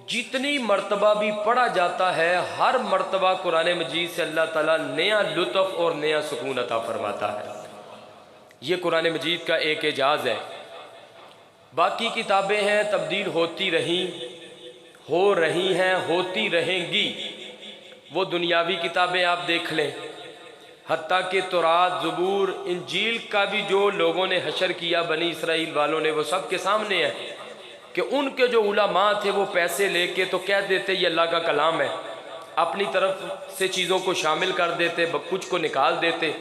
جتنی مرتبہ بھی پڑھا جاتا ہے ہر مرتبہ قرآن مجید سے اللہ تعالیٰ نیا لطف اور نیا سکون عطا فرماتا ہے۔ یہ قرآن مجید کا ایک اعجاز ہے۔ باقی کتابیں ہیں تبدیل ہوتی رہیں، ہو رہی ہیں، ہوتی رہیں گی۔ وہ دنیاوی کتابیں آپ دیکھ لیں، حتیٰ کہ تورات، زبور، انجیل کا بھی جو لوگوں نے حشر کیا بنی اسرائیل والوں نے، وہ سب کے سامنے ہے کہ ان کے جو علماء تھے وہ پیسے لے کے تو کہہ دیتے یہ اللہ کا کلام ہے، اپنی طرف سے چیزوں کو شامل کر دیتے، کچھ کو نکال دیتے۔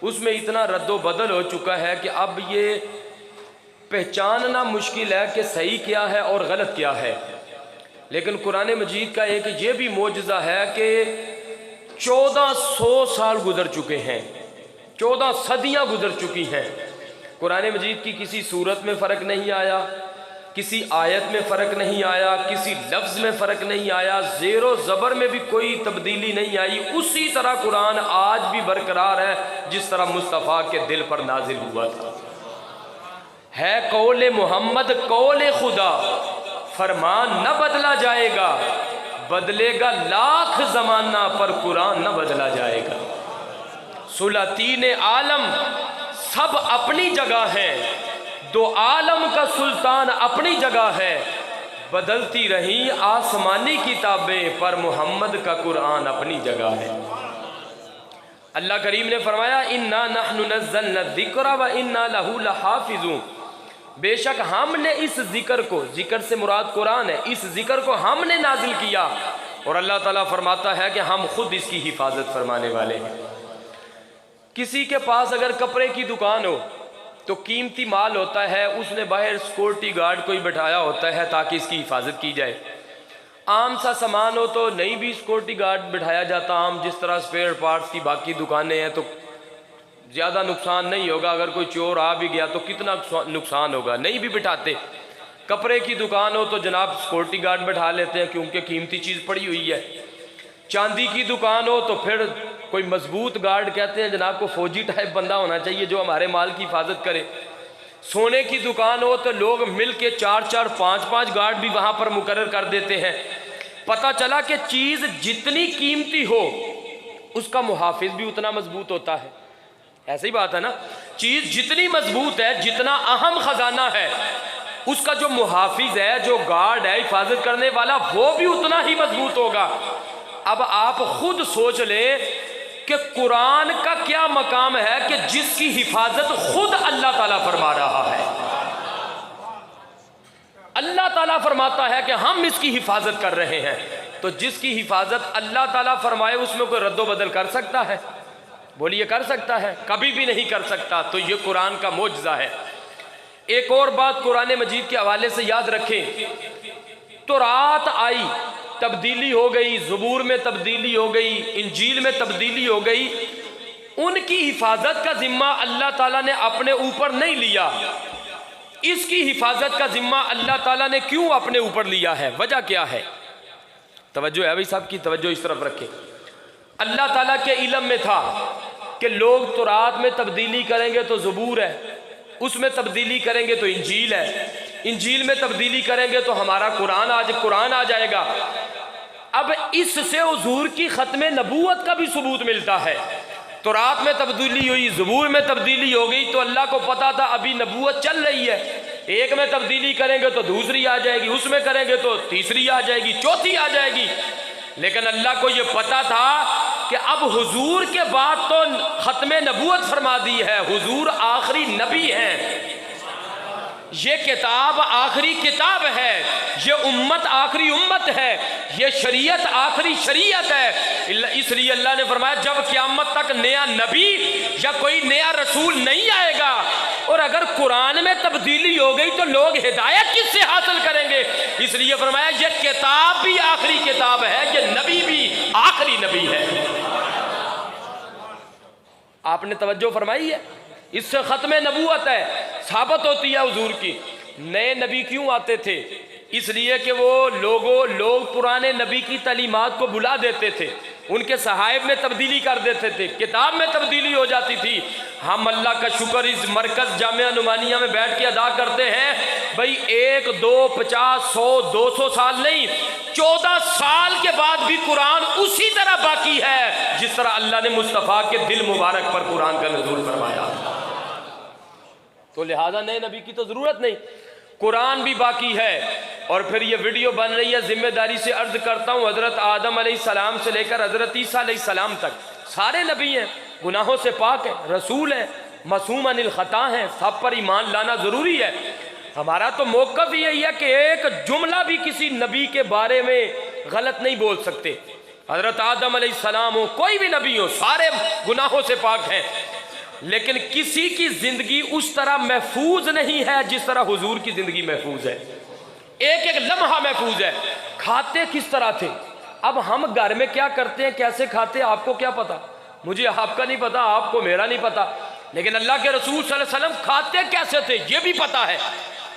اس میں اتنا رد و بدل ہو چکا ہے کہ اب یہ پہچاننا مشکل ہے کہ صحیح کیا ہے اور غلط کیا ہے۔ لیکن قرآن مجید کا ایک یہ بھی معجزہ ہے کہ 1400 سال گزر چکے ہیں، 14 صدیاں گزر چکی ہیں، قرآن مجید کی کسی صورت میں فرق نہیں آیا، کسی آیت میں فرق نہیں آیا، کسی لفظ میں فرق نہیں آیا، زیر و زبر میں بھی کوئی تبدیلی نہیں آئی۔ اسی طرح قرآن آج بھی برقرار ہے جس طرح مصطفیٰ کے دل پر نازل ہوا تھا۔ ہے قول محمد قول خدا، فرمان نہ بدلا جائے گا، بدلے گا لاکھ زمانہ پر قرآن نہ بدلا جائے گا۔ سلاطین عالم سب اپنی جگہ ہیں، دو عالم کا سلطان اپنی جگہ ہے، بدلتی رہیں آسمانی کتابیں پر محمد کا قرآن اپنی جگہ ہے۔ اللہ کریم نے فرمایا اِنَّا نَحْنُ نَزَّلْنَا الذِّكْرَ وَإِنَّا لَهُ لَحَافِظُونَ، بے شک ہم نے اس ذکر کو، ذکر سے مراد قرآن ہے، اس ذکر کو ہم نے نازل کیا، اور اللہ تعالیٰ فرماتا ہے کہ ہم خود اس کی حفاظت فرمانے والے ہیں۔ کسی کے پاس اگر کپڑے کی دکان ہو تو قیمتی مال ہوتا ہے، اس نے باہر سیکورٹی گارڈ کوئی بٹھایا ہوتا ہے تاکہ اس کی حفاظت کی جائے۔ عام سا سامان ہو تو نہیں بھی سیکورٹی گارڈ بٹھایا جاتا، عام جس طرح اسپیئر پارٹس کی باقی دکانیں ہیں تو زیادہ نقصان نہیں ہوگا، اگر کوئی چور آ بھی گیا تو کتنا نقصان ہوگا، نہیں بھی بٹھاتے۔ کپڑے کی دکان ہو تو جناب سیکورٹی گارڈ بٹھا لیتے ہیں کیونکہ قیمتی چیز پڑی ہوئی ہے۔ چاندی کی دکان ہو تو پھر کوئی مضبوط گارڈ، کہتے ہیں جناب کو فوجی ٹائپ بندہ ہونا چاہیے جو ہمارے مال کی حفاظت کرے۔ سونے کی دکان ہو تو لوگ مل کے 4 5 گارڈ بھی وہاں پر مقرر کر دیتے ہیں۔ پتہ چلا کہ چیز جتنی قیمتی ہو اس کا محافظ بھی اتنا مضبوط ہوتا ہے۔ ایسی بات ہے نا، چیز جتنی مضبوط ہے، جتنا اہم خزانہ ہے، اس کا جو محافظ ہے، جو گارڈ ہے، حفاظت کرنے والا، وہ بھی اتنا ہی مضبوط ہوگا۔ اب آپ خود سوچ لیں کہ قرآن کا کیا مقام ہے کہ جس کی حفاظت خود اللہ تعالیٰ فرما رہا ہے۔ اللہ تعالیٰ فرماتا ہے کہ ہم اس کی حفاظت کر رہے ہیں، تو جس کی حفاظت اللہ تعالیٰ فرمائے اس میں کوئی رد و بدل کر سکتا ہے؟ بولیے کر سکتا ہے؟ کبھی بھی نہیں کر سکتا۔ تو یہ قرآن کا معجزہ ہے۔ ایک اور بات قرآن مجید کے حوالے سے یاد رکھیں، تورات آئی، تبدیلی ہو گئی، زبور میں تبدیلی ہو گئی، انجیل میں تبدیلی ہو گئی، ان کی حفاظت کا ذمہ اللہ تعالیٰ نے اپنے اوپر نہیں لیا۔ اس کی حفاظت کا ذمہ اللہ تعالیٰ نے کیوں اپنے اوپر لیا ہے؟ وجہ کیا ہے؟ توجہ ہے بھائی، صاحب کی توجہ اس طرف رکھیں۔ اللہ تعالیٰ کے علم میں تھا کہ لوگ تورات میں تبدیلی کریں گے تو زبور ہے، اس میں تبدیلی کریں گے تو انجیل ہے، انجیل میں تبدیلی کریں گے تو ہمارا قرآن آ جائے گا۔ اب اس سے حضور کی ختم نبوت کا بھی ثبوت ملتا ہے۔ تورات میں تبدیلی ہوئی، زبور میں تبدیلی ہو گئی، تو اللہ کو پتا تھا ابھی نبوت چل رہی ہے، ایک میں تبدیلی کریں گے تو دوسری آ جائے گی، اس میں کریں گے تو تیسری آ جائے گی، چوتھی آ جائے گی۔ لیکن اللہ کو یہ پتا تھا کہ اب حضور کے بعد تو ختم نبوت فرما دی ہے، حضور آخری نبی ہیں، یہ کتاب آخری کتاب ہے، یہ امت آخری امت ہے، یہ شریعت آخری شریعت ہے۔ اس لیے اللہ نے فرمایا جب قیامت تک نیا نبی یا کوئی نیا رسول نہیں آئے گا، اور اگر قرآن میں تبدیلی ہو گئی تو لوگ ہدایت کس سے حاصل کریں گے؟ اس لیے فرمایا یہ کتاب بھی آخری کتاب ہے، یہ نبی بھی آخری نبی ہے۔ آپ نے توجہ فرمائی ہے؟ اس سے ختم نبوت ہے، ثابت ہوتی ہے حضور کی۔ نئے نبی کیوں آتے تھے؟ اس لیے کہ وہ لوگ پرانے نبی کی تعلیمات کو بھلا دیتے تھے، ان کے صحائف میں تبدیلی کر دیتے تھے، کتاب میں تبدیلی ہو جاتی تھی۔ ہم اللہ کا شکر اس مرکز جامعہ نعمانیہ میں بیٹھ کے ادا کرتے ہیں، بھئی 1 2 50 100 200 سال نہیں، 14 سال کے بعد بھی قرآن اسی طرح باقی ہے جس طرح اللہ نے مصطفیٰ کے دل مبارک پر قرآن کا نزول فرمایا۔ تو لہٰذا نئے نبی کی تو ضرورت نہیں، قرآن بھی باقی ہے۔ اور پھر یہ ویڈیو بن رہی ہے، ذمہ داری سے عرض کرتا ہوں، حضرت آدم علیہ السلام سے لے کر حضرت عیسیٰ علیہ السلام تک سارے نبی ہیں، گناہوں سے پاک ہیں، رسول ہیں، معصوم عن الخطا ہیں، سب پر ایمان لانا ضروری ہے۔ ہمارا تو موقف یہی ہے کہ ایک جملہ بھی کسی نبی کے بارے میں غلط نہیں بول سکتے، حضرت آدم علیہ السلام ہو، کوئی بھی نبی ہو، سارے گناہوں سے پاک ہیں، لیکن کسی کی زندگی اس طرح محفوظ نہیں ہے جس طرح حضور کی زندگی محفوظ ہے، ایک ایک لمحہ محفوظ ہے۔ کھاتے کس طرح تھے؟ اب ہم گھر میں کیا کرتے ہیں، کیسے کھاتے ہیں، آپ کو کیا پتا، مجھے آپ کا نہیں پتا، آپ کو میرا نہیں پتا، لیکن اللہ کے رسول صلی اللہ علیہ وسلم کھاتے کیسے تھے یہ بھی پتا ہے،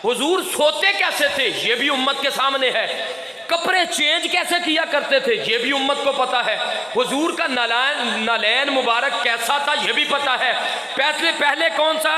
حضور سوتے کیسے تھے یہ بھی امت کے سامنے ہے، کپڑے چینج کیسے کیا کرتے تھے یہ بھی امت کو پتا ہے، حضور کا نالین مبارک کیسا تھا یہ بھی پتا ہے، پہلے کون سا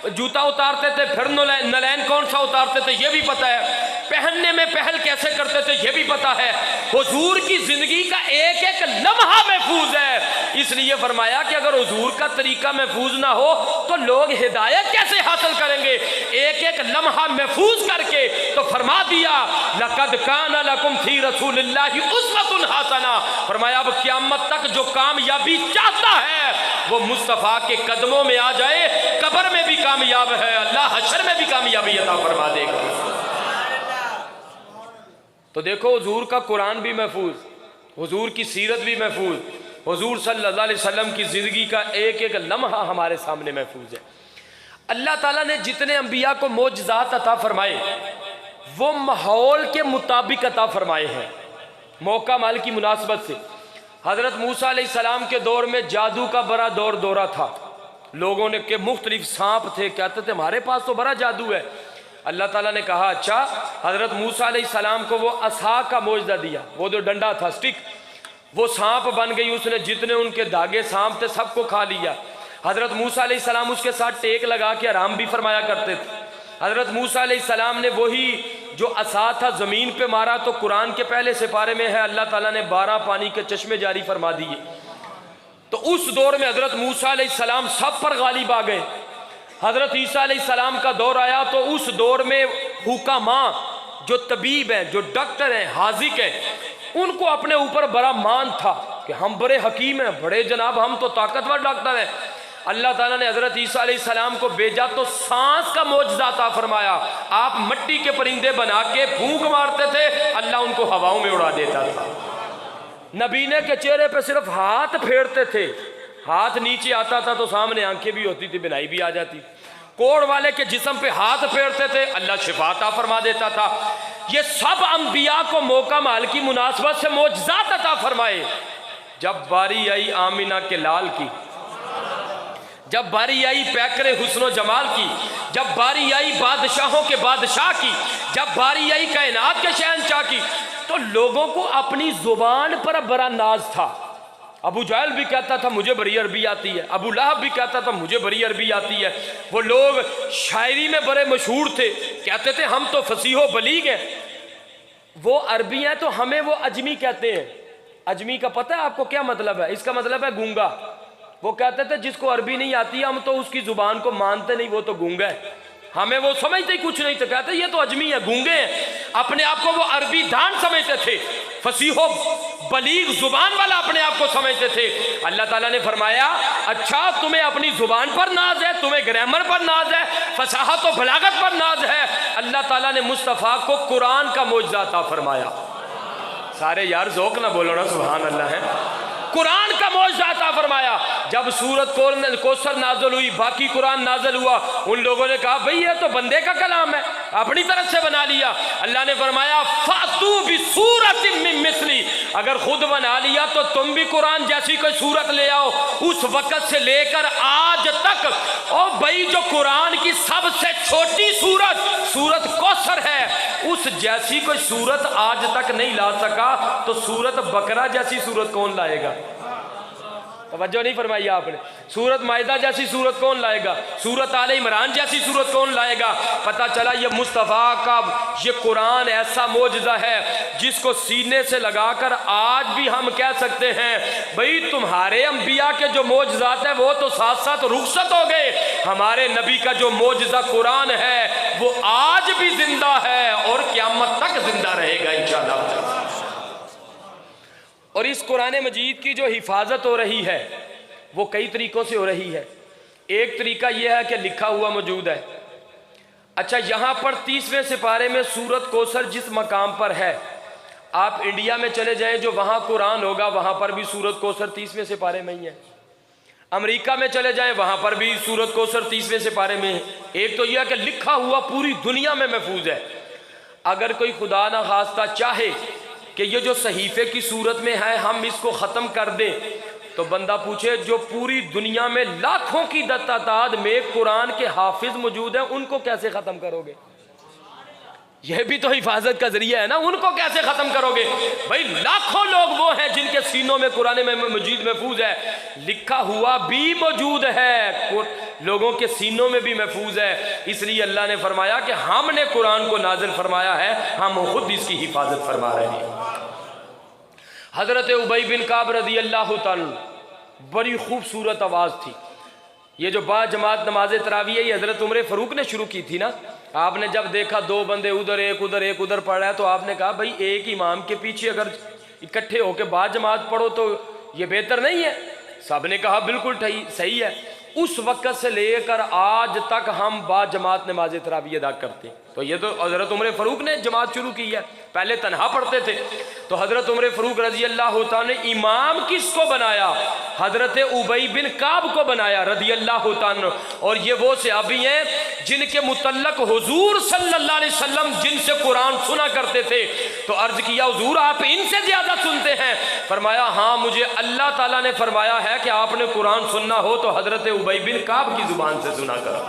جوتا اتارتے تھے، پھر نالین کون سا اتارتے تھے یہ بھی پتا ہے، پہننے میں پہل کیسے کرتے تھے یہ بھی پتا ہے۔ حضور کی زندگی کا ایک ایک لمحہ محفوظ ہے، اس لیے فرمایا کہ اگر حضور کا طریقہ محفوظ نہ ہو تو لوگ ہدایت کیسے حاصل کریں گے، ایک ایک لمحہ محفوظ کر کے تو فرما دیا لَقَدْ كَانَ لَكُمْ فِي رَسُولِ اللَّهِ أُسْوَةٌ حَسَنَةٌ، فرمایا اب قیامت تک جو کامیابی چاہتا ہے وہ مصطفیٰ کے قدموں میں آ جائے، قبر میں بھی کامیاب ہے، اللہ حشر میں بھی کامیابی عطا فرما دے گا۔ تو دیکھو حضور کا قرآن بھی محفوظ، حضور کی سیرت بھی محفوظ، حضور صلی اللہ علیہ وسلم کی زندگی کا ایک ایک لمحہ ہمارے سامنے محفوظ ہے۔ اللہ تعالیٰ نے جتنے انبیاء کو معجزات عطا فرمائے وہ ماحول کے مطابق عطا فرمائے ہیں، موقع مال کی مناسبت سے۔ حضرت موسیٰ علیہ السلام کے دور میں جادو کا بڑا دورہ تھا، لوگوں نے کہ مختلف سانپ تھے، کہتے تھے ہمارے پاس تو بڑا جادو ہے۔ اللہ تعالیٰ نے کہا اچھا، حضرت موسیٰ علیہ السلام کو وہ عصا کا معجزہ دیا، وہ جو ڈنڈا تھا سٹک، وہ سانپ بن گئی، اس نے جتنے ان کے داغے سانپ تھے سب کو کھا لیا۔ حضرت موسیٰ علیہ السلام اس کے ساتھ ٹیک لگا کے آرام بھی فرمایا کرتے تھے۔ حضرت موسیٰ علیہ السلام نے وہی جو عصا تھا زمین پہ مارا تو قرآن کے پہلے سپارے میں ہے اللہ تعالیٰ نے 12 پانی کے چشمے جاری فرما دیے۔ تو اس دور میں حضرت موسیٰ علیہ السلام سب پر غالب آ گئے۔ حضرت عیسیٰ علیہ السلام کا دور آیا تو اس دور میں حکماء جو طبیب ہیں، جو ڈاکٹر ہیں، حاذق ہیں، ان کو اپنے اوپر بڑا مان تھا کہ ہم بڑے حکیم ہیں، بڑے جناب ہم تو طاقتور ڈاکٹر ہیں۔ اللہ تعالیٰ نے حضرت عیسیٰ علیہ السلام کو بھیجا تو سانس کا معجزہ عطا فرمایا، آپ مٹی کے پرندے بنا کے پھونک مارتے تھے، اللہ ان کو ہواؤں میں اڑا دیتا تھا۔ نبینے کے چہرے پہ صرف ہاتھ پھیرتے تھے، ہاتھ نیچے آتا تھا تو سامنے آنکھیں بھی ہوتی تھی، بینائی بھی آ جاتی۔ کوڑ والے کے جسم پہ ہاتھ پھیرتے تھے، اللہ شفا عطا فرما دیتا تھا۔ یہ سب انبیاء کو موقع مال کی مناسبت سے معجزات عطا فرمائے۔ جب باری آئی آمینہ کے لال کی، جب باری آئی پیکر حسن و جمال کی، جب باری آئی بادشاہوں کے بادشاہ کی، جب باری آئی کائنات کے شہنشاہ کی، تو لوگوں کو اپنی زبان پر بڑا ناز تھا۔ ابو جہل بھی کہتا تھا مجھے بڑی عربی آتی ہے، ابو لہب بھی کہتا تھا مجھے بڑی عربی آتی ہے۔ وہ لوگ شاعری میں بڑے مشہور تھے، کہتے تھے ہم تو فصیح و بلیغ ہیں۔ وہ عربی ہیں تو ہمیں وہ اجمی کہتے ہیں۔ اجمی کا پتہ ہے آپ کو کیا مطلب ہے؟ اس کا مطلب ہے گونگا۔ وہ کہتے تھے جس کو عربی نہیں آتی ہم تو اس کی زبان کو مانتے نہیں، وہ تو گونگا ہے، ہمیں وہ سمجھتے ہی کچھ نہیں تھے، کہتے یہ تو اجمی ہے، گونگے ہیں۔ اپنے آپ کو وہ عربی دان سمجھتے تھے، فصیح و بلیغ زبان والا اپنے آپ کو سمجھتے تھے۔ اللہ تعالیٰ نے فرمایا اچھا تمہیں اپنی زبان پر ناز ہے، تمہیں گرامر پر ناز ہے، فصاحت و بلاغت پر ناز ہے، اللہ تعالیٰ نے مصطفیٰ کو قرآن کا معجزہ عطا فرمایا۔ سارے یار ذوق نہ بولو نا سبحان اللہ ہے۔ قرآن کا معجزہ عطا فرمایا۔ جب سورت کوثر نازل ہوئی، باقی قرآن نازل ہوا، ان لوگوں نے کہا بھئی یہ تو بندے کا کلام ہے، اپنی طرف سے بنا لیا۔ اللہ نے فرمایا فَأْتُوا بِسُورَةٍ مِّن مِّثْلِهِ، اگر خود بنا لیا تو تم بھی قرآن جیسی کوئی صورت لے آؤ۔ اس وقت سے لے کر آج آج تک، اور بھائی جو قرآن کی سب سے چھوٹی سورت کوثر ہے، اس جیسی کوئی سورت آج تک نہیں لا سکا، تو سورت بقرہ جیسی سورت کون لائے گا؟ توجہ نہیں فرمائی آپ نے؟ سورت مائدہ جیسی سورت کون لائے گا؟ سورت آل عمران جیسی سورت کون لائے گا؟ پتہ چلا یہ مصطفیٰ کا یہ قرآن ایسا معجزہ ہے جس کو سینے سے لگا کر آج بھی ہم کہہ سکتے ہیں بھئی تمہارے انبیاء کے جو معجزات ہیں وہ تو ساتھ ساتھ رخصت ہو گئے، ہمارے نبی کا جو معجزہ قرآن ہے وہ آج بھی زندہ ہے اور قیامت تک زندہ رہے گا انشاءاللہ۔ اور اس قرآن مجید کی جو حفاظت ہو رہی ہے وہ کئی طریقوں سے ہو رہی ہے۔ ایک طریقہ یہ ہے کہ لکھا ہوا موجود ہے۔ اچھا، یہاں پر 30ویں سپارے میں سورت کوثر جس مقام پر ہے، آپ انڈیا میں چلے جائیں جو وہاں قرآن ہوگا وہاں پر بھی سورت کوثر 30ویں سپارے میں ہی ہے۔ امریکہ میں چلے جائیں وہاں پر بھی سورت کوثر 30ویں سپارے میں ہے۔ ایک تو یہ ہے کہ لکھا ہوا پوری دنیا میں محفوظ ہے۔ اگر کوئی خدا نہ خواستہ چاہے کہ یہ جو صحیفے کی صورت میں ہے ہم اس کو ختم کر دیں، تو بندہ پوچھے جو پوری دنیا میں لاکھوں کی تعداد میں قرآن کے حافظ موجود ہیں ان کو کیسے ختم کرو گے؟ یہ بھی تو حفاظت کا ذریعہ ہے نا، ان کو کیسے ختم کرو گے؟ بھائی لاکھوں لوگ وہ ہیں جن کے سینوں میں قرآن مجید محفوظ ہے، لکھا ہوا بھی موجود ہے، لوگوں کے سینوں میں بھی محفوظ ہے۔ اس لیے اللہ نے فرمایا کہ ہم نے قرآن کو نازل فرمایا ہے، ہم خود اس کی حفاظت فرما رہے ہیں۔ حضرت ابی بن کعب رضی اللہ تعالی بڑی خوبصورت آواز تھی۔ یہ جو با جماعت نماز تراویح یہ حضرت عمر فاروق نے شروع کی تھی نا، آپ نے جب دیکھا دو بندے ادھر ایک ادھر پڑھ رہا ہے تو آپ نے کہا بھائی ایک امام کے پیچھے اگر اکٹھے ہو کے با جماعت پڑھو تو یہ بہتر نہیں ہے؟ سب نے کہا بالکل صحیح ہے۔ اس وقت سے لے کر آج تک ہم با جماعت نماز تراویح ادا کرتے ہیں۔ تو یہ تو حضرت عمر فاروق نے جماعت شروع کی ہے، پہلے تنہا پڑھتے تھے۔ تو حضرت عمر فاروق رضی اللہ تعالیٰ نے امام کس کو بنایا؟ حضرت ابی بن کعب کو بنایا رضی اللہ تعالیٰ۔ اور یہ وہ صحابی ہیں جن کے متعلق حضور صلی اللہ علیہ وسلم جن سے قرآن سنا کرتے تھے، تو عرض کیا حضور آپ ان سے زیادہ سنتے ہیں؟ فرمایا ہاں، مجھے اللہ تعالیٰ نے فرمایا ہے کہ آپ نے قرآن سننا ہو تو حضرت ابی بن کعب کی زبان سے سنا کرو۔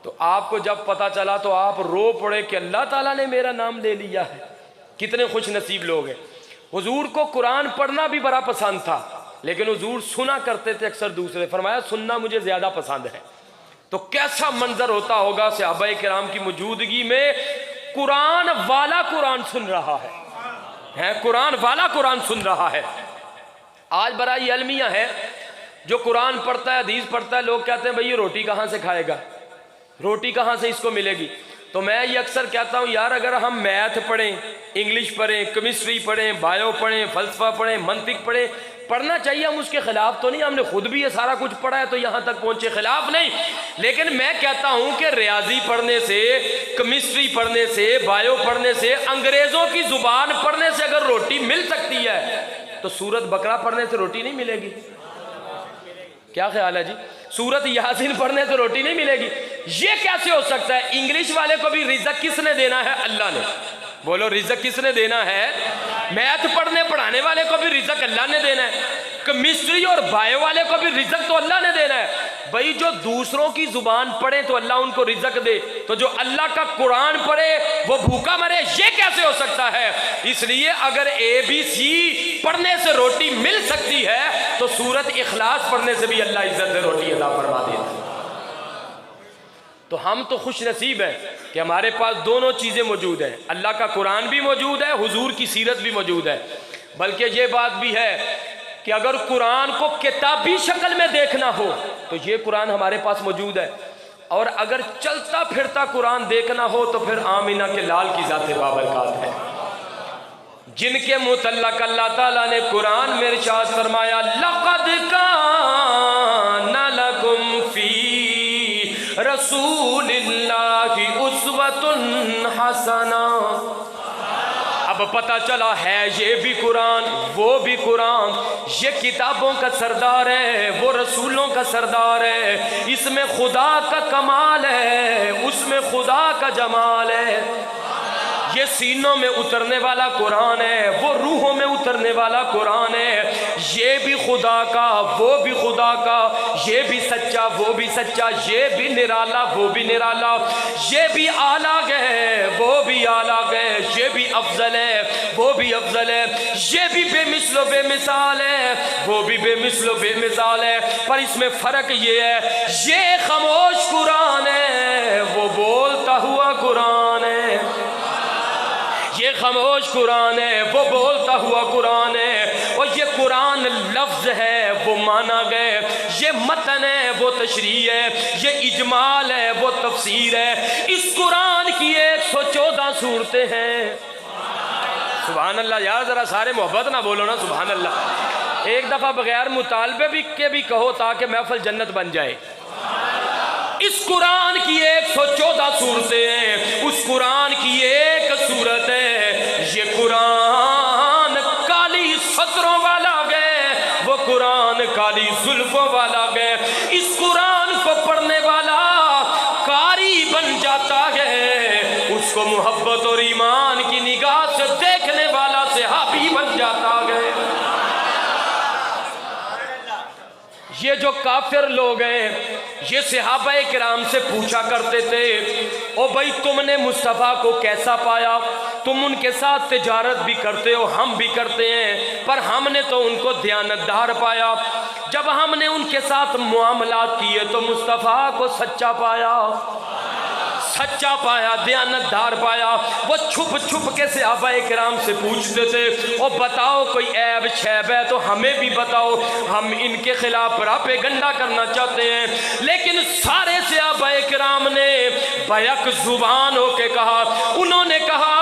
تو آپ کو جب پتا چلا تو آپ رو پڑے کہ اللہ تعالیٰ نے میرا نام لے لیا ہے۔ کتنے خوش نصیب لوگ ہیں۔ حضور کو قرآن پڑھنا بھی بڑا پسند تھا، لیکن حضور سنا کرتے تھے اکثر دوسرے، فرمایا سننا مجھے زیادہ پسند ہے۔ تو کیسا منظر ہوتا ہوگا صحابہ کرام کی موجودگی میں قرآن والا قرآن سن رہا ہے، قرآن والا قرآن سن رہا ہے۔ آج برائی علمیہ ہے، جو قرآن پڑھتا ہے حدیث پڑھتا ہے، لوگ کہتے ہیں بھئی یہ روٹی کہاں سے کھائے گا، روٹی کہاں سے اس کو ملے گی؟ تو میں یہ اکثر کہتا ہوں یار اگر ہم میتھ پڑھیں، انگلش پڑھیں، کیمسٹری پڑھیں، بایو پڑھیں، فلسفہ پڑھیں، منطق پڑھیں، پڑھنا چاہیے، ہم اس کے خلاف تو نہیں، ہم نے خود بھی یہ سارا کچھ پڑھا ہے تو یہاں تک پہنچے، خلاف نہیں۔ لیکن میں کہتا ہوں کہ ریاضی پڑھنے سے، کیمسٹری پڑھنے سے، بایو پڑھنے سے، انگریزوں کی زبان پڑھنے سے اگر روٹی مل سکتی ہے تو سورت بقرہ پڑھنے سے روٹی نہیں ملے گی؟ کیا خیال ہے جی؟ سورت یاسین پڑھنے سے روٹی نہیں ملے گی؟ یہ کیسے ہو سکتا ہے؟ انگلش والے کو بھی رزق کس نے دینا ہے؟ اللہ نے۔ بولو رزق کس نے دینا ہے؟ میتھ پڑھنے پڑھانے والے کو بھی رزق اللہ نے دینا ہے، کیمسٹری اور بایو والے کو بھی رزق تو اللہ نے دینا ہے۔ بھائی جو دوسروں کی زبان پڑھے تو اللہ ان کو رزق دے، تو جو اللہ کا قرآن پڑھے وہ بھوکا مرے، یہ کیسے ہو سکتا ہے؟ اس لیے اگر ABC پڑھنے سے روٹی مل سکتی ہے تو سورت اخلاص پڑھنے سے بھی اللہ عزت سے روٹی عطا فرما دیتا ہے۔ تو ہم تو خوش نصیب ہیں کہ ہمارے پاس دونوں چیزیں موجود ہیں، اللہ کا قرآن بھی موجود ہے، حضور کی سیرت بھی موجود ہے۔ بلکہ یہ بات بھی ہے کہ اگر قرآن کو کتابی شکل میں دیکھنا ہو تو یہ قرآن ہمارے پاس موجود ہے، اور اگر چلتا پھرتا قرآن دیکھنا ہو تو پھر آمینہ کے لال کی ذات بابرکات ہے، جن کے متعلق اللہ تعالیٰ نے قرآن میں ارشاد فرمایا لَقَدْ كَانَ لَكُمْ فِي رَسُولِ اللَّهِ أُسْوَةٌ حَسَنَةٌ۔ اب پتہ چلا ہے یہ بھی قرآن وہ بھی قرآن، یہ کتابوں کا سردار ہے وہ رسولوں کا سردار ہے، اس میں خدا کا کمال ہے اس میں خدا کا جمال ہے۔ یہ سینوں میں اترنے والا قرآن ہے، وہ روحوں میں اترنے والا قرآن ہے، یہ بھی خدا کا وہ بھی خدا کا، یہ بھی سچا وہ بھی سچا، یہ بھی نرالا وہ بھی نرالا، یہ بھی اعلیٰ ہے وہ بھی اعلیٰ ہے، یہ بھی افضل ہے وہ بھی افضل ہے، یہ بھی بے مثل و بے مثال ہے وہ بھی بے مثل و بے مثال ہے، پر اس میں فرق یہ ہے، یہ خاموش قرآن ہے وہ بولتا ہوا قرآن ہے، یہ خاموش قرآن ہے وہ بولتا ہوا قرآن ہے، اور یہ قرآن لفظ ہے وہ مانا گئے، یہ متن ہے وہ تشریح ہے، یہ اجمال ہے وہ تفسیر ہے، اس قرآن کی 114 صورتیں ہیں۔ سبحان اللہ یار، ذرا سارے محبت نہ بولو نا سبحان اللہ، ایک دفعہ بغیر مطالبے کے بھی کہو تاکہ محفل جنت بن جائے۔ اس قرآن کی 114 صورتیں ہیں، اس قرآن کی ایک صورت ہے، یہ قرآن کالی سطروں والا گئے، وہ قرآن کالی زلفوں والا گئے، اس قرآن کو پڑھنے والا قاری بن جاتا ہے، اس کو محبت اور ایمان کی نگاہ سے دیکھنے والا صحابی بن جاتا ہے۔ یہ جو کافر لوگ ہیں یہ صحابہ کرام سے پوچھا کرتے تھے، او بھائی تم نے مصطفیٰ کو کیسا پایا؟ تم ان کے ساتھ تجارت بھی کرتے ہو، ہم بھی کرتے ہیں، پر ہم نے تو ان کو دیانتدار پایا، جب ہم نے ان کے ساتھ معاملات کیے تو مصطفیٰ کو سچا پایا، سچا پایا، دیانتدار پایا۔ وہ چھپ چھپ کے صحابہ کرام سے پوچھتے تھے، او بتاؤ کوئی عیب شیب ہے تو ہمیں بھی بتاؤ، ہم ان کے خلاف پراپیگنڈا کرنا چاہتے ہیں، لیکن سارے صحابہ کرام نے بیک زبان ہو کے کہا، انہوں نے کہا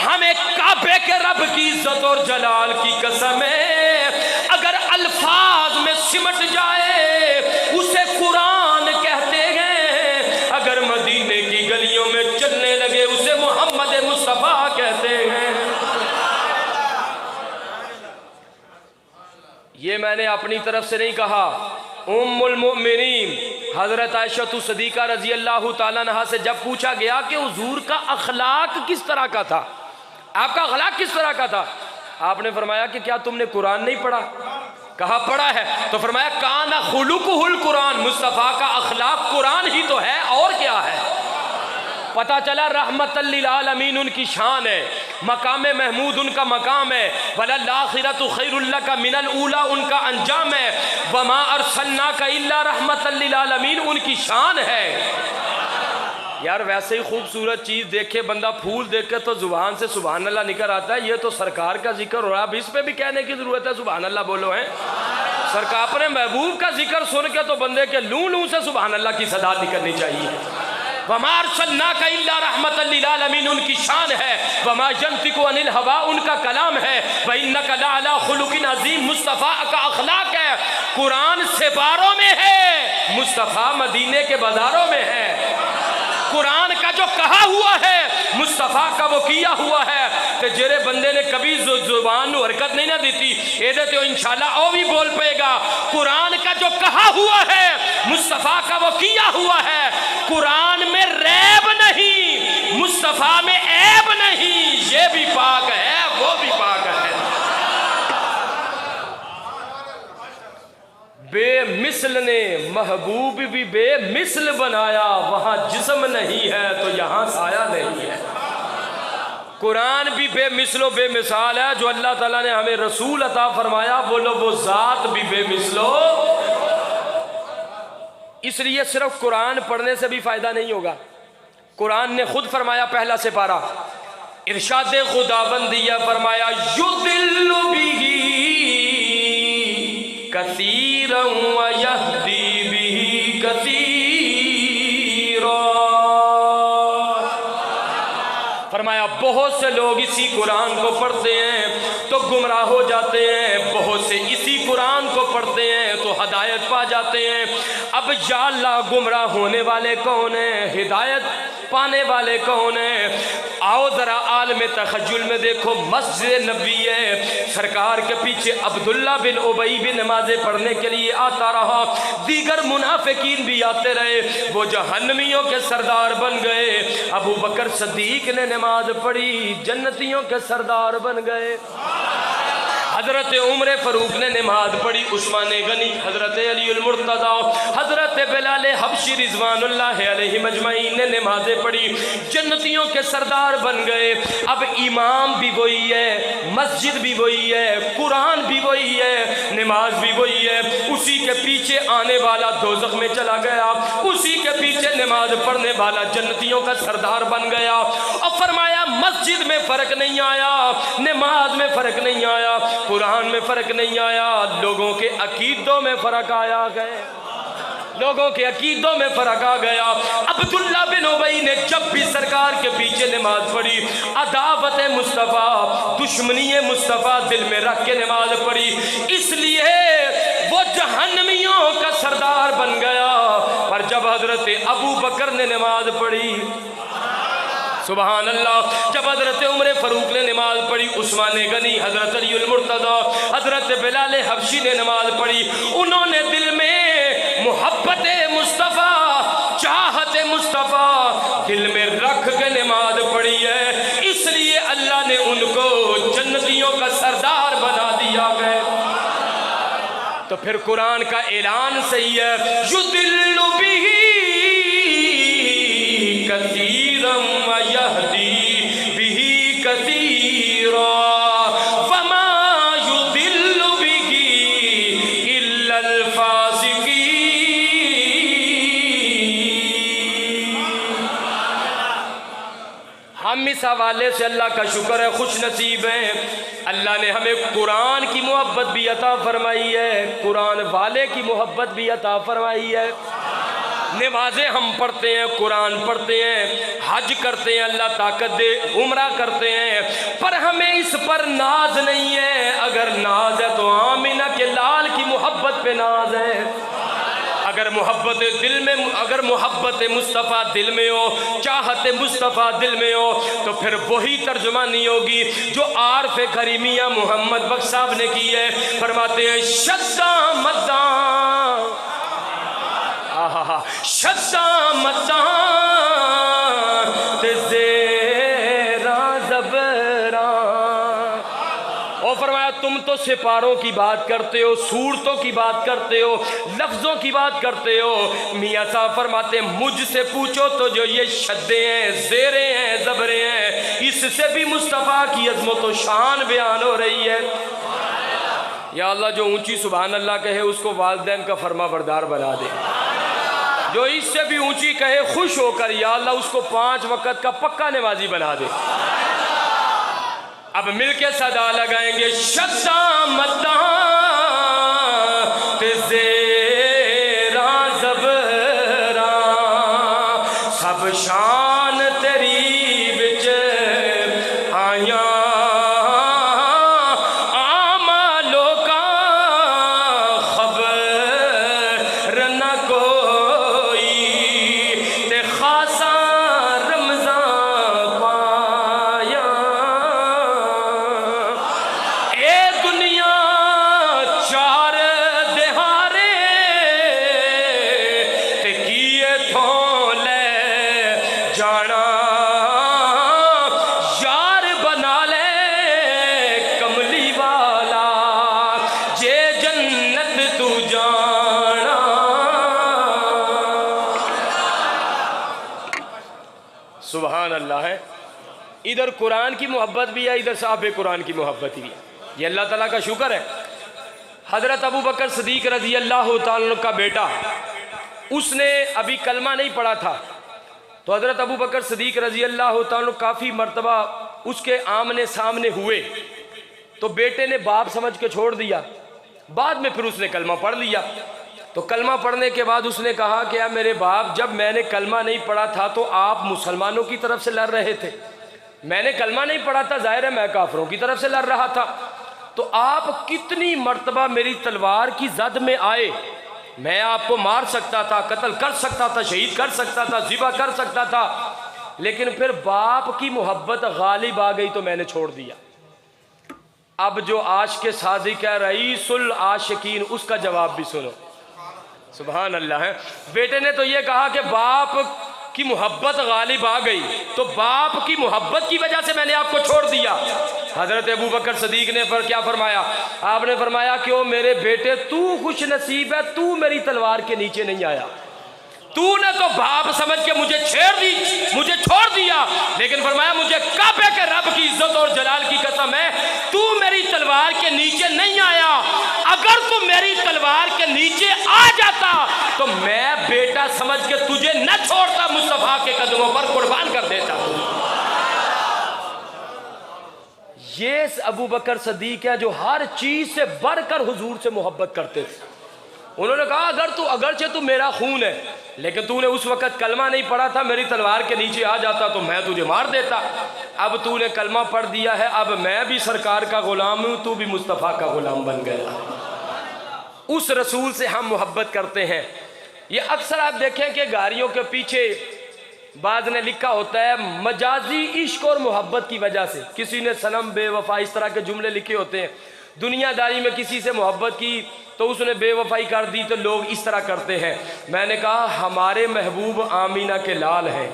ہمیں کعبے کے رب کی عزت اور جلال کی قسم ہے، اگر الفاظ میں سمٹ جائے اسے قرآن کہتے ہیں، اگر مدینے کی گلیوں میں چلنے لگے اسے محمد مصطفیٰ کہتے ہیں۔ یہ میں نے اپنی طرف سے نہیں کہا، ام المؤمنین حضرت عائشہ صدیقہ رضی اللہ تعالیٰ عنہا سے جب پوچھا گیا کہ حضور کا اخلاق کس طرح کا تھا، آپ کا اخلاق کس طرح کا تھا، آپ نے فرمایا کہ کیا تم نے قرآن نہیں پڑھا؟ کہا پڑھا ہے، تو فرمایا کان خلقہ القرآن، مصطفیٰ کا اخلاق قرآن ہی تو ہے اور کیا ہے۔ پتہ چلا رحمت للعالمین ان کی شان ہے، مقام محمود ان کا مقام ہے، وَلَلْآخِرَةُ خَيْرٌ لَكَ مِنَ الْأُولَىٰ ان کا انجام ہے، وَمَا أَرْسَلْنَاكَ إِلَّا رَحْمَةً لِلْعَالَمِينَ ان کی شان ہے۔ یار ویسے ہی خوبصورت چیز دیکھے بندہ، پھول دیکھ کے تو زبان سے سبحان اللہ نکل آتا ہے، یہ تو سرکار کا ذکر ہو رہا ہے، اب اس پہ بھی کہنے کی ضرورت ہے سبحان اللہ بولو ہیں۔ سرکار اپنے محبوب کا ذکر سن کے تو بندے کے لوں لوں سے سبحان اللہ کی صدا نکلنی چاہیے۔ وَمَا أَرْسَلْنَاكَ إِلَّا رَحْمَةً لِلْعَالَمِينَ ان کی شان ہے، وَمَا يَنطِقُ عَنِ الْهَوَىٰ ان کا کلام ہے، وَإِنَّكَ لَعَلَىٰ خُلُقٍ عَظِيمٍ مصطفیٰ کا اخلاق ہے، قرآن سے باروں میں ہے، مصطفیٰ مدینے کے بازاروں میں ہے، قرآن کا جو کہا ہوا ہے مصطفیٰ کا وہ کیا ہوا ہے، کہ جرے بندے نے کبھی زبان نو حرکت نہیں نہ دیتی ایدے تو انشاءاللہ او بھی بول پے گا، قرآن کا جو کہا ہوا ہے مصطفیٰ کا وہ کیا ہوا ہے، قرآن میں ریب نہیں، مصطفیٰ میں عیب نہیں، یہ بھی پاک ہے وہ بھی پاک ہے۔ بے مثل نے محبوب بھی بے مثل بنایا، وہاں جسم نہیں ہے تو یہاں سایہ نہیں ہے۔ قرآن بھی بے مثل و بے مثال ہے، جو اللہ تعالیٰ نے ہمیں رسول عطا فرمایا بولو وہ ذات بھی بے مثل و، اس لیے صرف قرآن پڑھنے سے بھی فائدہ نہیں ہوگا۔ قرآن نے خود فرمایا پہلا سپارہ ارشاد خداوندیہ فرمایا یضل بہ کثیرا ویہدی بہ کثیرا، فرمایا بہت سے لوگ اسی قرآن کو پڑھتے ہیں تو گمراہ ہو جاتے ہیں، بہت سے اسی قرآن کو پڑھتے ہیں تو ہدایت پا جاتے ہیں۔ اب یا اللہ گمراہ ہونے والے کون ہیں؟ ہدایت پانے والے کون ہیں؟ آؤ ذرا عالم تخجل میں دیکھو، مسجد نبوی ہے، سرکار کے پیچھے عبداللہ بن ابی بھی نمازیں پڑھنے کے لیے آتا رہا، دیگر منافقین بھی آتے رہے، وہ جہنمیوں کے سردار بن گئے۔ ابو بکر صدیق نے نماز پڑھی، جنتیوں کے سردار بن گئے۔ حضرت عمر فاروق نے نماز پڑھی، عثمان غنی، حضرت علی المرتضی، حضرت بلال حبشی رضوان اللہ علیہ مجمعین نے نمازیں پڑھی، جنتیوں کے سردار بن گئے۔ اب امام بھی وہی ہے، مسجد بھی وہی ہے، قرآن بھی وہی ہے، نماز بھی وہی ہے، اسی کے پیچھے آنے والا دوزخ میں چلا گیا، اسی کے پیچھے نماز پڑھنے والا جنتیوں کا سردار بن گیا۔ اور فرمایا مسجد میں فرق نہیں آیا، نماز میں فرق نہیں آیا، قرآن میں فرق نہیں آیا، لوگوں کے عقیدوں میں فرق آیا گئے، لوگوں کے عقیدوں میں فرق آ گیا۔ عبداللہ بن ابی نے جب بھی سرکار کے پیچھے نماز پڑھی، عداوت مصطفیٰ، دشمنی مصطفیٰ دل میں رکھ کے نماز پڑھی، اس لیے وہ جہنمیوں کا سردار بن گیا۔ پر جب حضرت ابو بکر نے نماز پڑھی، سبحان اللہ، جب حضرت عمر فاروق نے نماز پڑھی، عثمان غنی، حضرت علی المرتضی، حضرت بلال حبشی نے نماز پڑھی، انہوں نے دل میں محبت مصطفیٰ، چاہت مصطفیٰ دل میں رکھ کے نماز پڑھی ہے، اس لیے اللہ نے ان کو جنتیوں کا سردار بنا دیا ہے۔ تو پھر قرآن کا اعلان صحیح ہے، یُضِلُّ بِهِ کثیرا وَیَہْدِی بِهِ کثیرا وَمَا یُضِلُّ بِهِ إِلَّا الْفَاسِقِینَ۔ ہم اس حوالے سے اللہ کا شکر ہے، خوش نصیب ہیں، اللہ نے ہمیں قرآن کی محبت بھی عطا فرمائی ہے، قرآن والے کی محبت بھی عطا فرمائی ہے۔ نمازیں ہم پڑھتے ہیں، قرآن پڑھتے ہیں، حج کرتے ہیں، اللہ طاقت دے عمرہ کرتے ہیں، پر ہمیں اس پر ناز نہیں ہے۔ اگر ناز ہے تو آمینہ کے لال کی محبت پہ ناز ہے۔ اگر محبت مصطفیٰ دل میں ہو، چاہت مصطفیٰ دل میں ہو، تو پھر وہی ترجمانی ہوگی جو عارف کریمیہ محمد بخش صاحب نے کی ہے۔ فرماتے ہیں شداں مداں، شداں مداں تے زیراں زبراں۔ اور فرمایا تم تو سپاروں کی بات کرتے ہو، صورتوں کی بات کرتے ہو، لفظوں کی بات کرتے ہو، میاں صاحب فرماتے ہیں مجھ سے پوچھو تو جو یہ شدیں ہیں، زیریں ہیں، زبریں ہیں، اس سے بھی مصطفیٰ کی عظمت و شان بیان ہو رہی ہے۔ یا اللہ جو اونچی سبحان اللہ کہے اس کو والدین کا فرما بردار بنا دے، جو اس سے بھی اونچی کہے خوش ہو کر یا اللہ اس کو 5 وقت کا پکا نمازی بنا دے۔ اب مل کے صدا لگائیں گے شداں مداں تے زیراں زبراں، سب شان تیری وچ آیاں، سبحان اللہ ہے۔ ادھر قرآن کی محبت بھی ہے، ادھر صاحب قرآن کی محبت بھی ہے، یہ اللہ تعالیٰ کا شکر ہے۔ حضرت ابو بکر صدیق رضی اللہ تعالیٰ کا بیٹا، اس نے ابھی کلمہ نہیں پڑھا تھا، تو حضرت ابو بکر صدیق رضی اللہ تعالیٰ کافی مرتبہ اس کے آمنے سامنے ہوئے، تو بیٹے نے باپ سمجھ کے چھوڑ دیا، بعد میں پھر اس نے کلمہ پڑھ لیا۔ تو کلمہ پڑھنے کے بعد اس نے کہا کہ میرے باپ، جب میں نے کلمہ نہیں پڑھا تھا تو آپ مسلمانوں کی طرف سے لڑ رہے تھے، میں نے کلمہ نہیں پڑھا تھا، ظاہر ہے میں کافروں کی طرف سے لڑ رہا تھا، تو آپ کتنی مرتبہ میری تلوار کی زد میں آئے، میں آپ کو مار سکتا تھا، قتل کر سکتا تھا، شہید کر سکتا تھا، ذبح کر سکتا تھا، لیکن پھر باپ کی محبت غالب آ گئی تو میں نے چھوڑ دیا۔ اب جو عاشق صادق ہے رئیس العاشقین، اس کا جواب بھی سنو، سبحان اللہ ہے۔ بیٹے نے تو یہ کہا کہ باپ کی محبت غالب آ گئی، تو باپ کی محبت کی وجہ سے میں نے آپ کو چھوڑ دیا۔ حضرت ابو بکر صدیق نے کیا فرمایا؟ آپ نے فرمایا کہ او میرے بیٹے، تو خوش نصیب ہے، تو میری تلوار کے نیچے نہیں آیا، تو نے تو باپ سمجھ کے مجھے چھوڑ دیا، لیکن فرمایا مجھے کعبے کے رب کی عزت اور جلال کی قسم ہے، تو میری تلوار کے نیچے نہیں آیا۔ اگر تو میری تلوار کے نیچے آ جاتا تو میں بیٹا سمجھ کے تجھے نہ چھوڑتا، مصطفیٰ کے قدموں پر قربان کر دیتا۔ یہ ابو بکر صدیق ہے جو ہر چیز سے بڑھ کر حضور سے محبت کرتے تھے۔ انہوں نے کہا اگرچہ تو میرا خون ہے، لیکن تو نے اس وقت کلمہ نہیں پڑھا تھا، میری تلوار کے نیچے آ جاتا تو میں تجھے مار دیتا۔ اب تو نے کلمہ پڑھ دیا ہے، اب میں بھی سرکار کا غلام ہوں، تو بھی مصطفیٰ کا غلام بن گیا۔ اس رسول سے ہم محبت کرتے ہیں۔ یہ اکثر آپ دیکھیں کہ گاڑیوں کے پیچھے بعض نے لکھا ہوتا ہے مجازی عشق اور محبت کی وجہ سے، کسی نے صنم بے وفا اس طرح کے جملے لکھے ہوتے ہیں۔ دنیا داری میں کسی سے محبت کی تو اس نے بے وفائی کر دی، تو لوگ اس طرح کرتے ہیں۔ میں نے کہا ہمارے محبوب آمینہ کے لال ہیں،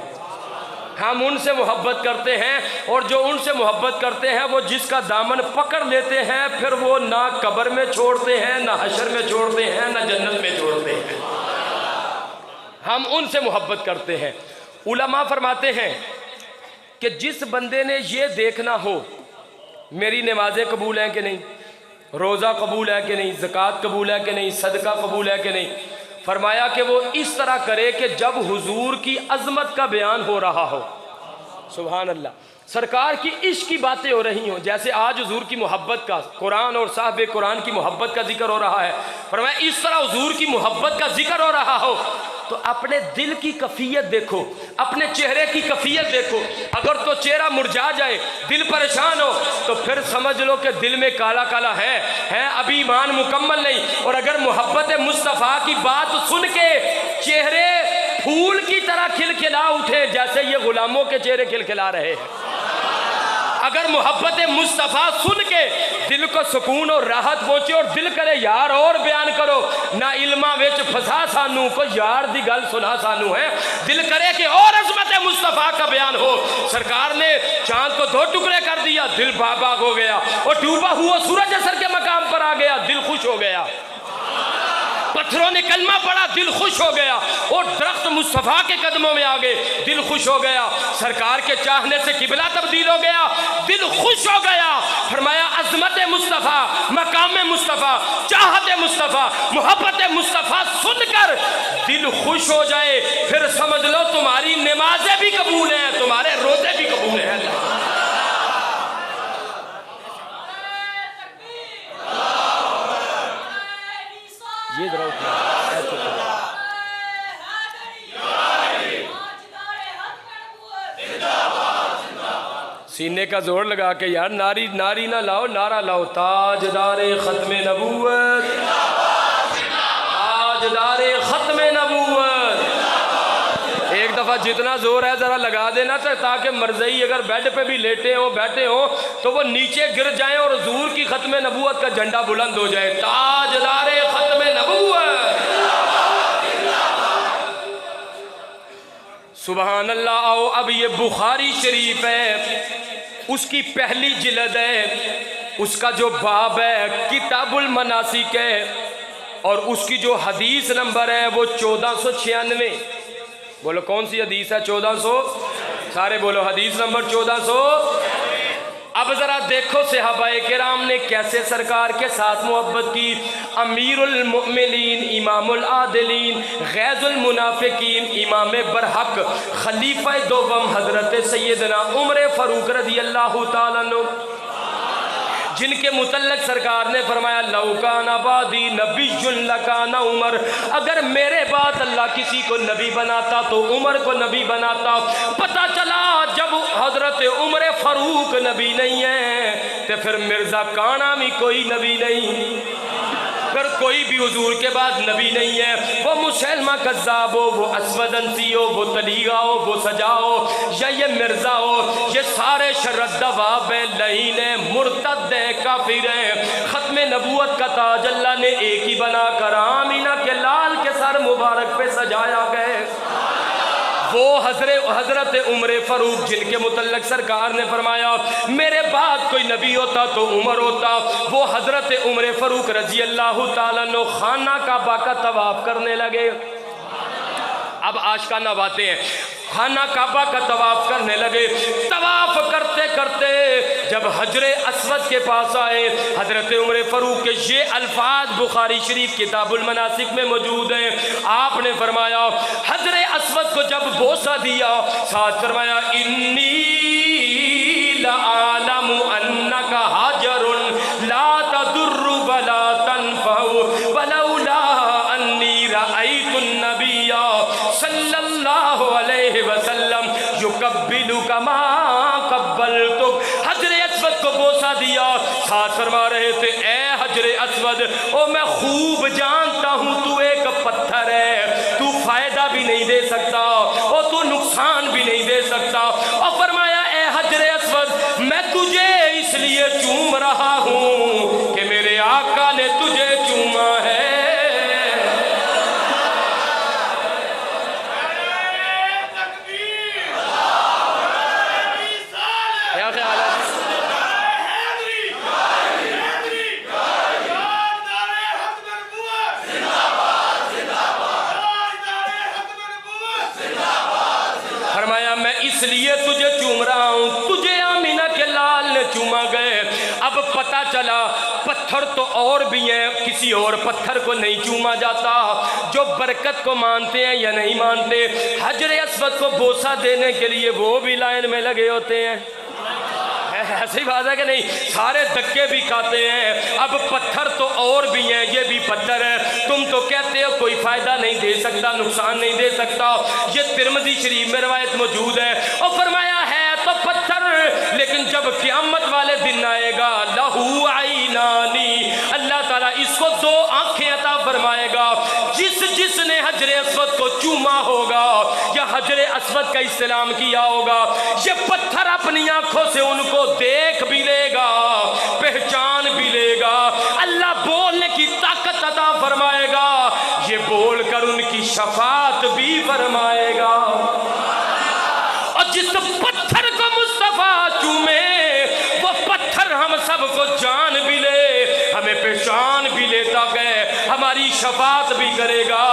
ہم ان سے محبت کرتے ہیں، اور جو ان سے محبت کرتے ہیں وہ جس کا دامن پکڑ لیتے ہیں پھر وہ نہ قبر میں چھوڑتے ہیں، نہ حشر میں چھوڑتے ہیں، نہ جنت میں چھوڑتے ہیں۔ ہم ان سے محبت کرتے ہیں۔ علماء فرماتے ہیں کہ جس بندے نے یہ دیکھنا ہو میری نمازیں قبول ہیں کہ نہیں، روزہ قبول ہے کہ نہیں، زکوٰۃ قبول ہے کہ نہیں، صدقہ قبول ہے کہ نہیں، فرمایا کہ وہ اس طرح کرے کہ جب حضور کی عظمت کا بیان ہو رہا ہو، سبحان اللہ، سرکار کی عشق کی باتیں ہو رہی ہوں، جیسے آج حضور کی محبت کا، قرآن اور صاحب قرآن کی محبت کا ذکر ہو رہا ہے، فرمایا اس طرح حضور کی محبت کا ذکر ہو رہا ہو تو اپنے دل کی کیفیت دیکھو، اپنے چہرے کی کیفیت دیکھو۔ اگر تو چہرہ مرجھا جائے، دل پریشان ہو، تو پھر سمجھ لو کہ دل میں کالا کالا ہے، ابھی ایمان مکمل نہیں۔ اور اگر محبت مصطفیٰ کی بات سن کے چہرے پھول کی طرح کھلکھلا اٹھے، جیسے یہ غلاموں کے چہرے کھلکھلا رہے ہیں، اگر محبت مصطفیٰ سن کے دل کو سکون اور راحت پہنچے اور دل کرے یار اور بیان کرو، نہ علماں وچ پھسا سانو کو یار دی گل سنا سانو ہے، دل کرے کہ اور عظمت مصطفیٰ کا بیان ہو۔ سرکار نے چاند کو 2 ٹکڑے کر دیا، دل باغ باغ ہو گیا، اور ڈوبا ہوا سورج اثر کے مقام پر آ گیا، دل خوش ہو گیا۔ پتھروں نے کلمہ پڑھا، دل خوش ہو گیا، اور درخت مصطفیٰ کے قدموں میں آگے، دل خوش ہو گیا۔ سرکار کے چاہنے سے قبلہ تبدیل ہو گیا، دل خوش ہو گیا۔ فرمایا عظمت مصطفیٰ، مقام مصطفیٰ، چاہت مصطفیٰ، محبت مصطفیٰ سن کر دل خوش ہو جائے، پھر سمجھ لو تمہاری نمازیں بھی قبول ہیں، تمہارے روزے بھی قبول ہیں۔ یہ ذرا سینے کا زور لگا کے یار ناری نہ لاؤ، نعرہ لاؤ، تاجدار ختم نبوت، تاجدار ختم نبوت۔ ایک دفعہ جتنا زور ہے ذرا لگا دینا تاکہ مرضی اگر بیڈ پہ بھی لیٹے ہوں بیٹھے ہوں تو وہ نیچے گر جائیں اور حضور کی ختم نبوت کا جھنڈا بلند ہو جائے، تاجدار ختم نبوت۔ سبحان اللہ۔ آؤ اب یہ بخاری شریف ہے، اس کی پہلی جلد ہے، اس کا جو باب ہے کتاب المناسک ہے، اور اس کی جو حدیث نمبر ہے وہ 1496۔ بولو کون سی حدیث ہے؟ 1400، سارے بولو حدیث نمبر 1400۔ اب ذرا دیکھو صحابہ کرام نے کیسے سرکار کے ساتھ محبت کی۔ امیر المؤمنین، امام العادلین، غیظ المنافقین، امام برحق، خلیفہ دوم حضرت سیدنا عمر فاروق رضی اللہ تعالیٰ عنہ، جن کے متعلق سرکار نے فرمایا لو کان بعدی نبی لکان عمر، اگر میرے بعد اللہ کسی کو نبی بناتا تو عمر کو نبی بناتا۔ پتہ چلا جب حضرت عمر فاروق نبی نہیں ہے تو پھر مرزا کانا بھی کوئی نبی نہیں۔ اگر کوئی بھی حضور کے بعد نبی نہیں ہے، وہ مسلمہ کذاب ہو، وہ اسود انسی ہو، وہ تلیغہ ہو، وہ سجا ہو، یا یہ مرزا ہو، یہ سارے شرط دواب ہیں، لعین ہیں، مرتد ہیں، کافر ہیں۔ ختم نبوت کا تاج اللہ نے ایک ہی بنا کر آمینہ کے لال کے سر مبارک پہ سجایا گئے۔ وہ حضرت عمر فاروق جن کے متعلق سرکار نے فرمایا میرے بعد کوئی نبی ہوتا تو عمر ہوتا، وہ حضرت عمر فاروق رضی اللہ تعالیٰ عنہ خانہ کعبہ کا طواف کرنے لگے۔ اب عاشقانہ باتیں ہیں، خانہ کعبہ کا طواف کرنے لگے۔ طواف کرتے کرتے جب حجر اسود کے پاس آئے، حضرت عمر فاروق کے یہ الفاظ بخاری شریف کتاب المناسک میں موجود ہیں۔ آپ نے فرمایا حجر اسود کو جب بوسہ دیا، ساتھ فرمایا انی لعالم انک حجر لا تضر ولا تنفع ولولا انی رأیت النبی صلی اللہ علیہ وسلم یقبلک ما قبلتک۔ حجر اسود کو بوسہ دیا، ساتھ فرما رہے تھے اے حجر اسود، او میں خوب جانتا ہوں تو ایک پتھر ہے، تو فائدہ بھی نہیں دے سکتا اور تو نقصان بھی نہیں دے سکتا۔ اور فرمایا اے حجر اسود میں تجھے اس لیے چوم رہا ہوں کہ میرے آقا نے تجھے چوما ہے۔ اس لیے تجھے چوم رہا ہوں، تجھے آمینہ کے لال نے چوما گئے۔ اب پتہ چلا پتھر تو اور بھی ہیں، کسی اور پتھر کو نہیں چوما جاتا، جو برکت کو مانتے ہیں یا نہیں مانتے۔ حجر اسود کو بوسہ دینے کے لیے وہ بھی لائن میں لگے ہوتے ہیں، ایسی بات ہے کہ نہیں؟ سارے دھکے بھی کھاتے ہیں۔ اب پتھر تو اور بھی ہیں، یہ بھی پتھر ہے، تم تو کہتے ہو کوئی فائدہ نہیں دے سکتا، نقصان نہیں دے سکتا۔ یہ ترمذی شریف میں روایت موجود ہے، اور فرمایا ہے تو پتھر، لیکن جب قیامت والے دن آئے گا لہو عینانی، اللہ تعالیٰ اس کو دو آنکھیں عطا فرمائے گا۔ جس نے حجر اسود کو چوما ہوگا یا حجر اسود کا استلام کیا ہوگا، یہ پتھر اپنی آنکھوں سے ان کو دیکھ بھی لے گا، پہچان بھی لے گا، اللہ بولنے کی طاقت عطا فرمائے گا، یہ بول کر ان کی شفاعت بھی فرمائے گا۔ اور جس پتھر کو مصطفیٰ چومے وہ پتھر ہم سب کو جان بھی لے، ہمیں پہچان بھی لیتا گئے، ہماری شفاعت بھی کرے گا۔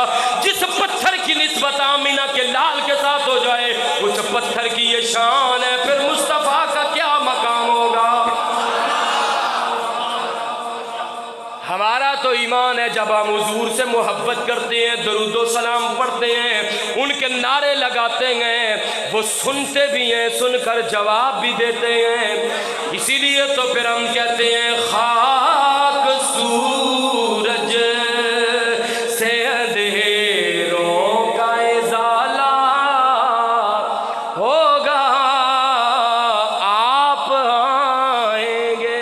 جس پتھر کی نسبت آمینہ کے لال کے ساتھ ہو جائے اس پتھر کی یہ شان ہے، پھر مصطفیٰ کا کیا مقام ہوگا۔ ہمارا تو ایمان ہے جب ہم حضور سے محبت کرتے ہیں، درود و سلام پڑھتے ہیں، ان کے نعرے لگاتے ہیں، وہ سنتے بھی ہیں، سن کر جواب بھی دیتے ہیں۔ اسی لیے تو پھر ہم کہتے ہیں خاک سورج سے اندھیروں کا ازالہ ہوگا، آپ آئیں گے،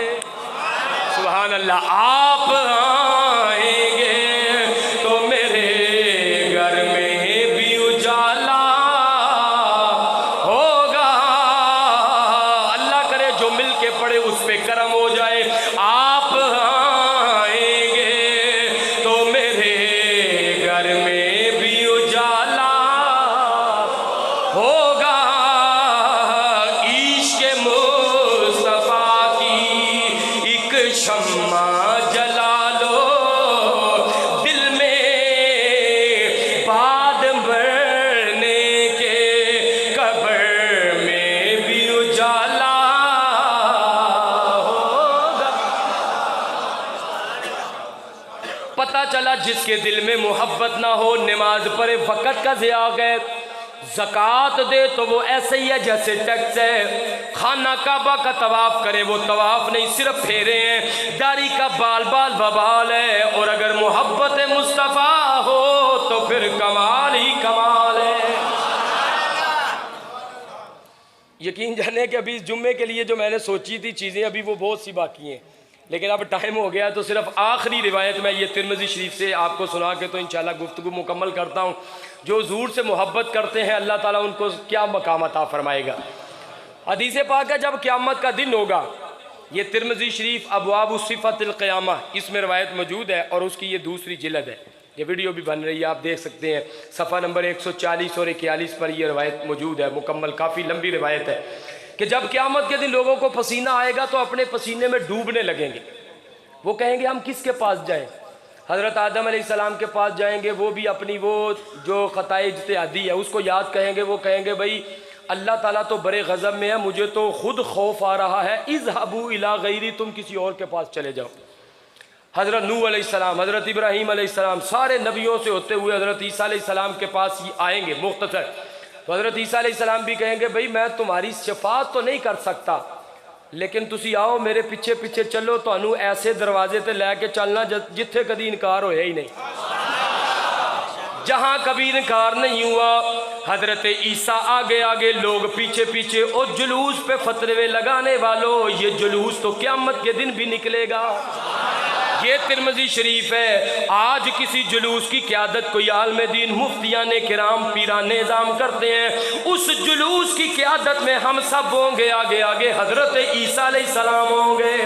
سبحان اللہ، آپ آئیں گے تو میرے گھر میں بھی اجالا ہوگا۔ اللہ کرے جو مل کے پڑے اس پہ کرم ہو جائے۔ آپ آئیں گے تو میرے گھر میں بھی اجالا ہوگا، عشق مصطفیٰ کی ایک شمع جلا لو دل میں، بعد مرنے کے قبر میں بھی اجالا ہوگا۔ پتہ چلا جس کے دل میں محبت نہ ہو، نماز پڑھے وقت کا ضیاع ہے، زکوٰۃ دے تو وہ ایسے ہی ہے جیسے ٹیکس ہے، خانہ کعبہ کا طواف کرے وہ طواف نہیں، صرف پھیرے ہیں، داڑھی کا بال بال وبال ہے، اور اگر محبت مصطفیٰ ہو تو پھر کمال ہی کمال ہے۔ یقین جانے کہ ابھی جمعے کے لیے جو میں نے سوچی تھی چیزیں ابھی وہ بہت سی باقی ہیں، لیکن اب ٹائم ہو گیا تو صرف آخری روایت میں یہ ترمذی شریف سے آپ کو سنا کے تو انشاءاللہ گفتگو مکمل کرتا ہوں. جو حضور سے محبت کرتے ہیں اللہ تعالیٰ ان کو کیا مقام عطا فرمائے گا. حدیث پاک ہے جب قیامت کا دن ہوگا، یہ ترمذی شریف ابواب صفت القیامہ اس میں روایت موجود ہے، اور اس کی یہ دوسری جلد ہے. یہ ویڈیو بھی بن رہی ہے، آپ دیکھ سکتے ہیں. صفحہ نمبر 140 اور 41 پر یہ روایت موجود ہے مکمل، کافی لمبی روایت ہے کہ جب قیامت کے دن لوگوں کو پسینہ آئے گا تو اپنے پسینے میں ڈوبنے لگیں گے. وہ کہیں گے ہم کس کے پاس جائیں؟ حضرت آدم علیہ السلام کے پاس جائیں گے، وہ بھی اپنی وہ جو خطائے اجتہادی ہے اس کو یاد کہیں گے. وہ کہیں گے بھائی اللہ تعالیٰ تو بڑے غضب میں ہے، مجھے تو خود خوف آ رہا ہے، اذهبوا الی غیری، تم کسی اور کے پاس چلے جاؤ. حضرت نوح علیہ السلام، حضرت ابراہیم علیہ السلام، سارے نبیوں سے ہوتے ہوئے حضرت عیسیٰ علیہ السلام کے پاس ہی آئیں گے. مختصر تو حضرت عیسیٰ علیہ السلام بھی کہیں گے بھئی میں تمہاری شفاعت تو نہیں کر سکتا، لیکن تسی آؤ میرے پیچھے پیچھے چلو، تانوں ایسے دروازے تے لے کے چلنا جتھے کدی انکار ہویا ہی نہیں، جہاں کبھی انکار نہیں ہوا. حضرت عیسیٰ آگے آگے، لوگ پیچھے پیچھے. اور جلوس پہ فتوے لگانے والوں، یہ جلوس تو قیامت کے دن بھی نکلے گا. یہ ترمذی شریف ہے. آج کسی جلوس کی قیادت کوئی عالم دین، مفتیان کرام، پیران نظام کرتے ہیں، اس جلوس کی قیادت میں ہم سب ہوں گے. آگے آگے حضرت عیسیٰ علیہ السلام ہوں گے.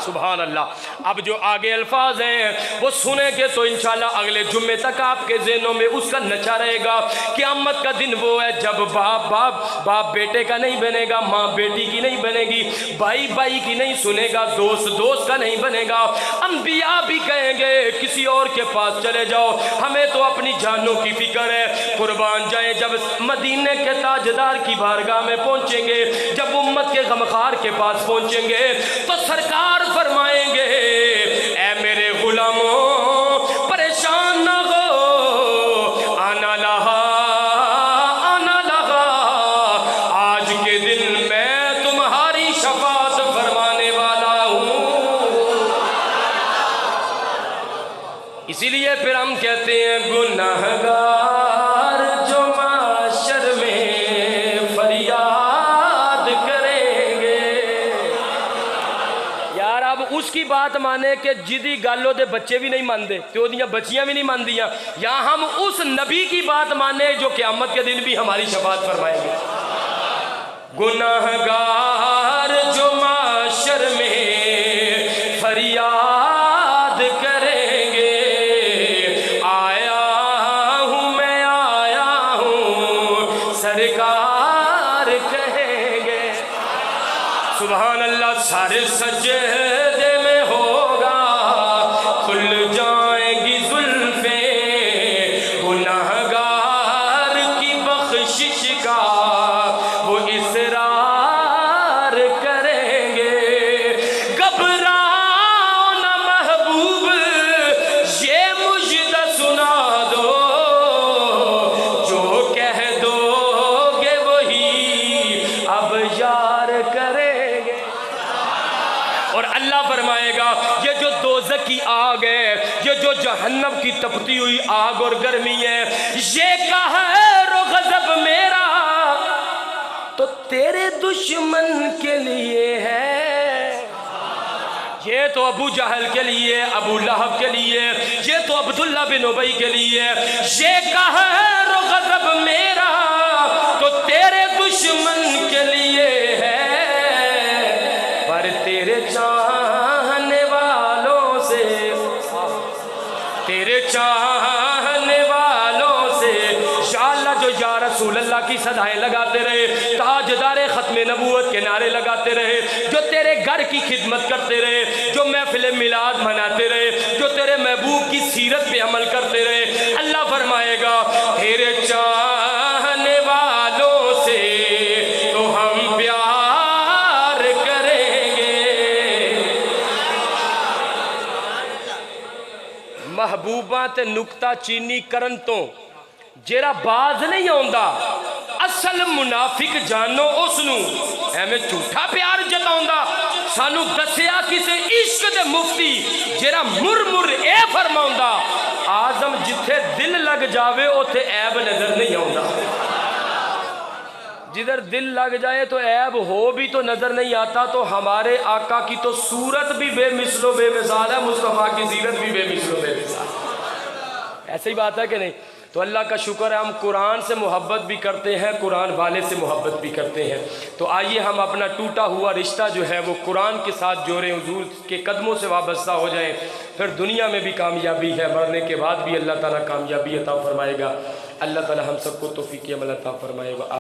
سبحان اللہ. اب جو آگے الفاظ ہیں وہ سنیں گے تو انشاءاللہ اگلے جمعے تک آپ کے ذہنوں میں اس کا نچا رہے گا. قیامت کا دن وہ ہے جب باپ بیٹے کا نہیں بنے گا، ماں بیٹی کی نہیں بنے گی، بھائی بھائی کی نہیں سنے گا، دوست کا نہیں بنے گا. انبیاء بھی کہیں گے کسی اور کے پاس چلے جاؤ، ہمیں تو اپنی جانوں کی فکر ہے. قربان جائیں جب مدینے کے تاجدار کی بارگاہ میں پہنچیں گے، جب امت کے غمخوار کے پاس پہنچیں گے تو سرکار فرمائیں گے اے میرے غلاموں پریشان نہ ہو، آنا لہا آنا لہا، آج کے دن میں تمہاری شفاعت فرمانے والا ہوں. اسی لیے پھر ہم کہتے ہیں گناہگار جو معاشر میں فریاد کریں گے. یار اب اس کی بات مانے کہ جدی گالوں دے بچے بھی نہیں ماندے تو دیاں بچیاں بھی نہیں ماندیاں، یا ہم اس نبی کی بات مانے جو قیامت کے دن بھی ہماری شفاعت فرمائیں گے. گناہگار جو معاشر میں فریاد کریں گے، آیا ہوں میں آیا ہوں سرکار کہیں گے. سبحان اللہ. سارے سجدے میں ہوگا کھل جائیں گی زلفیں، گناہگار کی بخشش کا وہ اصرار کریں گے. گھبراؤ نہ محبوب یہ مجھے سنا دو، جو کہہ دو گے وہی اب یار کریں گے. اور اللہ فرمائے گا یہ جو دوزخ کی آگ ہے، یہ جو جہنم کی تپتی ہوئی آگ اور گرمی ہے، یہ قہر و غضب میرا تو تیرے دشمن کے لیے ہے. یہ تو ابو جہل کے لیے، ابو لہب کے لیے، یہ تو عبداللہ بن ابی کے لیے. یہ قہر و غضب میرا تو تیرے دشمن کے لیے ہے، پر تیرے چاہنے والوں سے، تیرے چاہنے والوں سے یا اللہ جو یا رسول اللہ کی صدائیں لگاتے رہے، تاجدار ختم نبوت کے نعرے لگاتے رہے، جو تیرے گھر کی خدمت کرتے رہے، جو محفل میلاد مناتے رہے، جو تیرے محبوب کی سیرت پہ عمل کرتے رہے، اللہ فرمائے گا تیرے چاہنے والوں سے تو ہم پیار کریں گے. محبوباں تے نکتہ چینی کرن تو جیرا باز نہیں آندا، اصل منافق جانو اس نو ایویں جھوٹا پیار جتاوندا. سانو دسیا کسے عشق دے مفتی جیرا مر اے فرماوندا، آزم جتھے دل لگ جاوے اوتھے عیب نظر نہیں آندا. جدھر دل لگ جائے تو عیب ہو بھی تو نظر نہیں آتا. تو ہمارے آقا کی تو صورت بھی بے مثل و بے مثال ہے, مصطفیٰ کی سیرت بھی بے مثل و بے مثال. ایسے ہی بات ہے کہ نہیں؟ تو اللہ کا شکر ہے ہم قرآن سے محبت بھی کرتے ہیں, قرآن والے سے محبت بھی کرتے ہیں. تو آئیے ہم اپنا ٹوٹا ہوا رشتہ جو ہے وہ قرآن کے ساتھ جوڑیں, حضور کے قدموں سے وابستہ ہو جائیں. پھر دنیا میں بھی کامیابی ہے, مرنے کے بعد بھی اللہ تعالیٰ کامیابی عطا فرمائے گا. اللہ تعالیٰ ہم سب کو توفیق عمل عطا فرمائے گا.